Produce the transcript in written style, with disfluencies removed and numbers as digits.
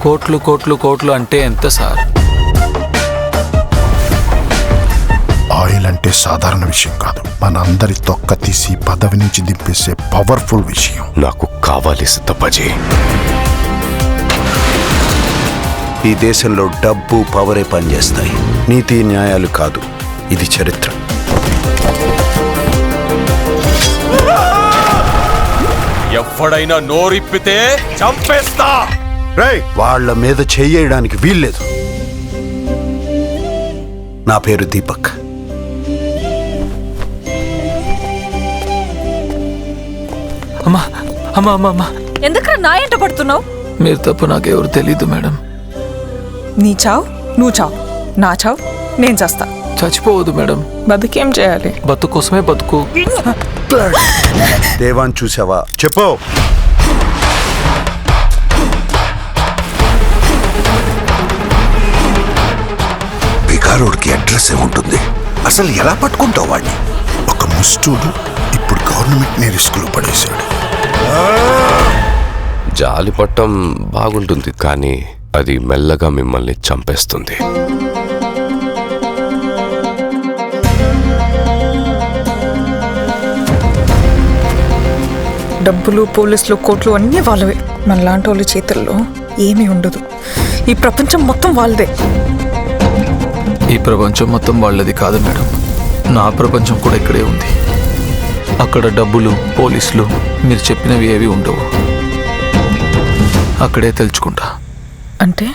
కోట్లు కోట్లు కోట్లు అంటే ఎంత సార్? ఆయిల్ అంటే సాధారణ విషయం కాదు, మన అందరి తొక్క తీసి పదవి నుంచి దింపేసే పవర్ఫుల్ విషయం. నాకు కావాలి సిద్ధపజీ. ఈ దేశంలో డబ్బు పవరే పనిచేస్తాయి, నీతి న్యాయాలు కాదు. ఇది చరిత్ర. ఎవడైనా నోరిప్పితే చంపేస్తా. వాళ్ళ మీద చెయ్యడానికి వీల్లేదు. నా పేరు దీపక్. అమ్మా అమ్మా అమ్మా అమ్మా, ఎందుకు నా ఎంట పడుతున్నావు? మీరు తప్ప నాకెవరు తెలీదు మేడం. నీ చావు నువ్వు చావు, నా చావు నేను చేస్తా. చచ్చిపోవద్దు మేడం. బతుకేం చేయాలి? బతుకు కోసమే బతుకు. దేవాన్ చూసావా? చెప్పు. బికారోడ్కి అడ్రస్ ఏముంటుంది? అసలు ఎలా పట్టుకుంటావు వాడిని? ఒక ముస్టూడు ఇప్పుడు గవర్నమెంట్ ని రిస్క్ లో పడేశాడు. జాలి పట్టం బాగుంటుంది, కానీ అది మెల్లగా మిమ్మల్ని చంపేస్తుంది. డబ్బులు, పోలీసులు, కోట్లు అన్నీ వాళ్ళవే. మనలాంటి వాళ్ళ చేతుల్లో ఏమీ ఉండదు. ఈ ప్రపంచం మొత్తం వాళ్ళదే. ఈ ప్రపంచం మొత్తం వాళ్ళది కాదు మేడం, నా ప్రపంచం కూడా ఇక్కడే ఉంది. అక్కడ డబ్బులు, పోలీసులు మీరు చెప్పినవి ఏవి ఉండవు. అక్కడే తెలుసుకుంటా. అంటే